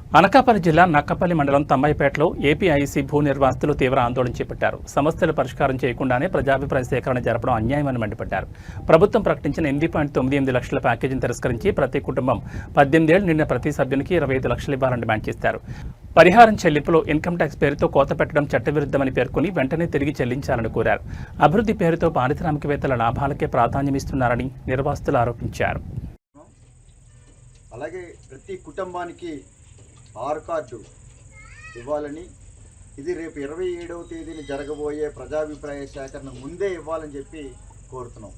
అనకాపల్లి జిల్లా నక్కపల్లి మండలం తమ్మాయిపేటలో ఏపీఐసీ భూ నిర్వాసితులు తీవ్ర ఆందోళన చేపట్టారు. సమస్యల పరిష్కారం చేయకుండానే ప్రజాభిప్రాయ సేకరణ జరపడం అన్యాయమని మండిపడ్డారు. ప్రభుత్వం ప్రకటించిన 8.98 లక్షల ప్యాకేజీని తిరస్కరించి ప్రతి కుటుంబం 18 ఏళ్లు నిండిన ప్రతి సభ్యునికి 25 లక్షలు ఇవ్వాలని డిమాండ్ చేశారు. పరిహారం చెల్లింపులో ఇన్కమ్ ట్యాక్స్ పేరుతో కోత పెట్టడం చట్టవిరుద్ధమని పేర్కొని వెంటనే తిరిగి చెల్లించాలని కోరారు. అభివృద్ధి పేరుతో పారిశ్రామికవేత్తల లాభాలకే ప్రాధాన్యమిస్తున్నారని నిర్వాసితులు ఆరోపించారు. అలాగే ప్రతి కుటుంబానికి ఆర్ కార్డు ఇవ్వాలని, ఇది రేపు 27వ తేదీన జరగబోయే ప్రజాభిప్రాయ సేకరణ ముందే ఇవ్వాలని చెప్పి కోరుతున్నాం.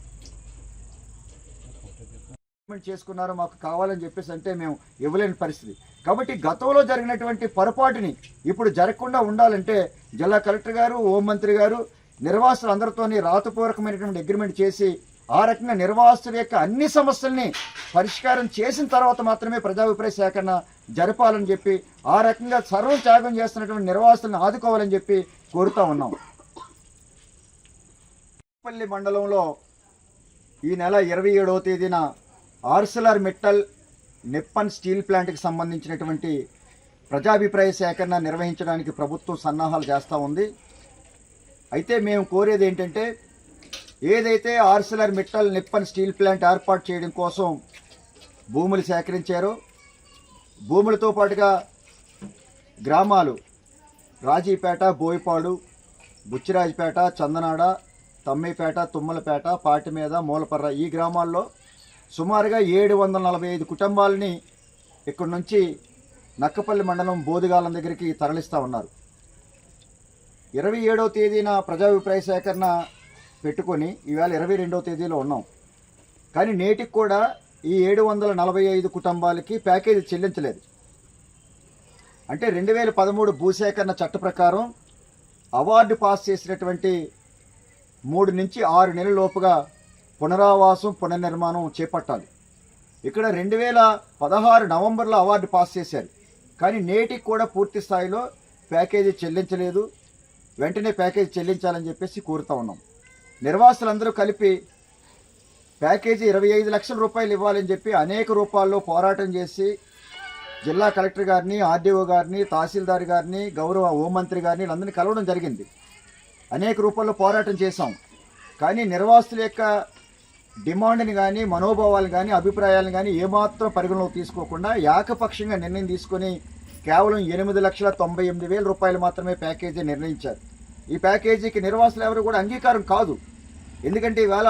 చేసుకున్నారు మాకు కావాలని చెప్పేసి అంటే మేము ఇవ్వలేని పరిస్థితి. కాబట్టి గతంలో జరిగినటువంటి పొరపాటుని ఇప్పుడు జరగకుండా ఉండాలంటే జిల్లా కలెక్టర్ గారు, హోంమంత్రి గారు నిర్వాసులు అందరితోని రాతపూర్వకమైనటువంటి అగ్రిమెంట్ చేసి ఆ రకంగా నిర్వాసుల యొక్క అన్ని సమస్యల్ని పరిష్కారం చేసిన తర్వాత మాత్రమే ప్రజాభిప్రాయ సేకరణ జరపాలని చెప్పి, ఆ రకంగా సర్వం త్యాగం చేస్తున్నటువంటి నిర్వాసులను ఆదుకోవాలని చెప్పి కోరుతా ఉన్నాం. పల్లి మండలంలో ఈ నెల 27వ తేదీన ఆర్సెలర్ మిట్టల్ నిప్పన్ స్టీల్ ప్లాంట్కి సంబంధించినటువంటి ప్రజాభిప్రాయ సేకరణ నిర్వహించడానికి ప్రభుత్వం సన్నాహాలు చేస్తూ ఉంది. అయితే మేము కోరేది ఏంటంటే, ఏదైతే Arcelor Mittal Nippon steel plant ఏర్పాటు చేయడం కోసం భూములు సేకరించారో, భూములతో పాటుగా గ్రామాలు రాజీపేట, బోయపాడు, బుచ్చిరాజపేట, చందనాడ, తమ్మిపేట, తుమ్మలపేట, పాటిమీద, మూలపర్ర ఈ గ్రామాల్లో సుమారుగా 745 కుటుంబాలని ఇక్కడి నుంచి నక్కపల్లి మండలం బోదుగాలం దగ్గరికి తరలిస్తూ ఉన్నారు. 27వ తేదీన ప్రజాభిప్రాయ సేకరణ పెట్టుకొని ఈవేళ 22వ తేదీలో ఉన్నాం. కానీ నేటికి కూడా ఈ 745 కుటుంబాలకి ప్యాకేజీ చెల్లించలేదు. అంటే 2013 భూసేకరణ చట్ట ప్రకారం అవార్డు పాస్ చేసినటువంటి 3 నుంచి 6 నెలల లోపుగా పునరావాసం, పునర్నిర్మాణం చేపట్టాలి. ఇక్కడ 2016 నవంబర్లో అవార్డు పాస్ చేశారు. కానీ నేటికి కూడా పూర్తి స్థాయిలో ప్యాకేజీ చెల్లించలేదు. వెంటనే ప్యాకేజీ చెల్లించాలని చెప్పేసి కోరుతా ఉన్నాం. నిర్వాసులందరూ కలిపి ప్యాకేజీ 25 లక్షల రూపాయలు ఇవ్వాలని చెప్పి అనేక రూపాల్లో పోరాటం చేసి జిల్లా కలెక్టర్ గారిని, ఆర్డీఓ గారిని, తహసీల్దార్ గారిని, గౌరవ హోంమంత్రి గారిని వీళ్ళందరినీ కలవడం జరిగింది. అనేక రూపాల్లో పోరాటం చేశాం. కానీ నిర్వాసుల యొక్క డిమాండ్ని కానీ, మనోభావాలను కానీ, అభిప్రాయాలను కానీ ఏమాత్రం పరిగణలోకి తీసుకోకుండా ఏకపక్షంగా నిర్ణయం తీసుకొని కేవలం 8,98,000 రూపాయలు మాత్రమే ప్యాకేజీ నిర్ణయించారు. ఈ ప్యాకేజీకి నిర్వాసులు ఎవరు కూడా అంగీకారం కాదు. ఎందుకంటే ఈవేళ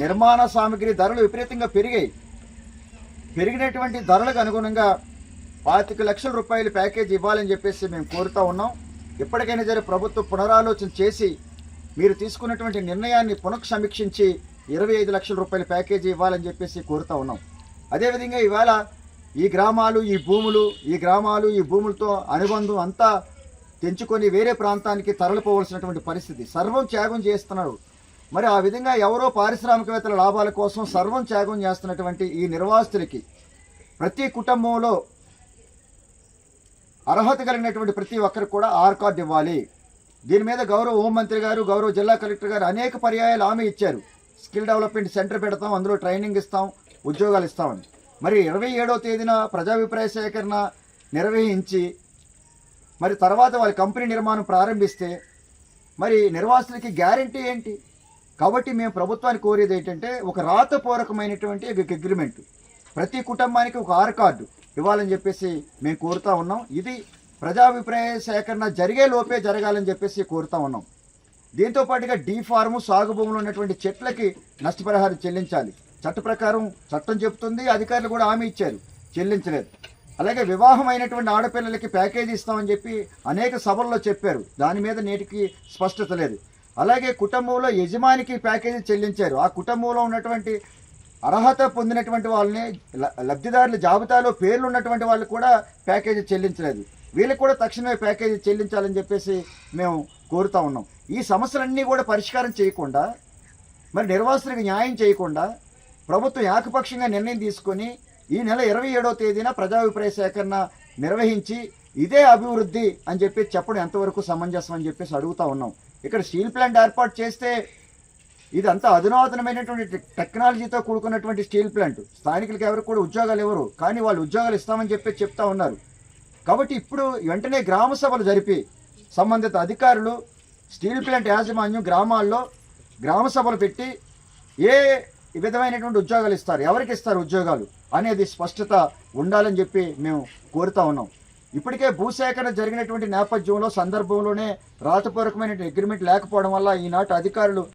నిర్మాణ సామగ్రి ధరలు విపరీతంగా పెరిగాయి. పెరిగినటువంటి ధరలకు అనుగుణంగా 25 లక్షల రూపాయలు ప్యాకేజీ ఇవ్వాలని చెప్పేసి మేము కోరుతా ఉన్నాం. ఎప్పటికైనా సరే ప్రభుత్వం పునరాలోచన చేసి మీరు తీసుకున్నటువంటి నిర్ణయాన్ని పునఃసమీక్షించి 25 లక్షల రూపాయల ప్యాకేజీ ఇవ్వాలని చెప్పేసి కోరుతా ఉన్నాం. అదేవిధంగా ఈవేళ ఈ గ్రామాలు, ఈ భూములతో అనుబంధం అంతా తెంచుకొని వేరే ప్రాంతానికి తరలిపోవలసినటువంటి పరిస్థితి. సర్వం త్యాగం చేస్తున్నారు. మరి ఆ విధంగా ఎవరో పారిశ్రామికవేత్తల లాభాల కోసం సర్వం త్యాగం చేస్తున్నటువంటి ఈ నిర్వాసితులకి ప్రతి కుటుంబంలో అర్హత కలిగినటువంటి ప్రతి ఒక్కరికి కూడా ఆర్ కార్డు ఇవ్వాలి. దీని మీద గౌరవ హోంమంత్రి గారు, గౌరవ జిల్లా కలెక్టర్ గారు అనేక పర్యాయాలు హామీ ఇచ్చారు. స్కిల్ డెవలప్మెంట్ సెంటర్ పెడతాం, అందులో ట్రైనింగ్ ఇస్తాం, ఉద్యోగాలు ఇస్తామని. మరి 27వ తేదీన ప్రజాభిప్రాయ సేకరణ నిర్వహించి మరి తర్వాత వాళ్ళ కంపెనీ నిర్మాణం ప్రారంభిస్తే మరి నిర్వాసులకి గ్యారంటీ ఏంటి? కాబట్టి మేము ప్రభుత్వాన్ని కోరేది ఏంటంటే, ఒక రాతపూర్వకమైనటువంటి అగ్రిమెంట్ ప్రతి కుటుంబానికి ఒక ఆర్ కార్డు ఇవ్వాలని చెప్పేసి మేము కోరుతా ఉన్నాం. ఇది ప్రజాభిప్రాయ సేకరణ జరిగే లోపే జరగాలని చెప్పేసి కోరుతా ఉన్నాం. దీంతో పాటుగా డీ ఫార్ము, సాగు భూములు ఉన్నటువంటి చెట్లకి నష్టపరిహారం చెల్లించాలి. చట్ట ప్రకారం చట్టం చెబుతుంది, అధికారులు కూడా హామీ ఇచ్చారు, చెల్లించలేదు. అలాగే వివాహం అయినటువంటి ఆడపిల్లలకి ప్యాకేజీ ఇస్తామని చెప్పి అనేక సభల్లో చెప్పారు. దాని మీద నేటికి స్పష్టత లేదు. అలాగే కుటుంబంలో యజమానికి ప్యాకేజీ చెల్లించారు. ఆ కుటుంబంలో ఉన్నటువంటి అర్హత పొందినటువంటి వాళ్ళని, లబ్ధిదారుల జాబితాలో పేర్లు ఉన్నటువంటి వాళ్ళు కూడా ప్యాకేజీ చెల్లించలేదు. వీళ్ళకి కూడా తక్షణమే ప్యాకేజీ చెల్లించాలని చెప్పేసి మేము కోరుతా ఉన్నాం. ఈ సమస్యలన్నీ కూడా పరిష్కారం చేయకుండా, మరి నిర్వాసులకు న్యాయం చేయకుండా ప్రభుత్వం ఏకపక్షంగా నిర్ణయం తీసుకొని ఈ నెల 27వ తేదీన ప్రజాభిప్రాయ సేకరణ నిర్వహించి ఇదే అభివృద్ధి అని చెప్పి చెప్పడం ఎంతవరకు సమంజసం అని చెప్పేసి అడుగుతా ఉన్నాం. ఇక్కడ స్టీల్ ప్లాంట్ ఏర్పాటు చేస్తే ఇదంతా అధునాతనమైనటువంటి టెక్నాలజీతో కూడుకున్నటువంటి స్టీల్ ప్లాంట్. స్థానికులకి ఎవరికి కూడా ఉద్యోగాలు ఇవ్వరు, కానీ వాళ్ళు ఉద్యోగాలు ఇస్తామని చెప్పి చెప్తా ఉన్నారు. కాబట్టి ఇప్పుడు వెంటనే గ్రామ సభలు జరిపి సంబంధిత అధికారులు స్టీల్ ప్లాంట్ యాజమాన్యం గ్రామాల్లో గ్రామ సభలు పెట్టి ఏ విధమైనటువంటి ఉద్యోగాలు ఇస్తారు, ఎవరికి ఇస్తారు ఉద్యోగాలు అనేది స్పష్టత ఉండాలని చెప్పి మేము కోరుతా ఉన్నాం. ఇప్పటికే భూసేకరణ జరిగినటువంటి నేపథ్యంలో సందర్భంలోనే రాతపూర్వకమైన అగ్రిమెంట్ లేకపోవడం వల్ల ఈనాటి అధికారులు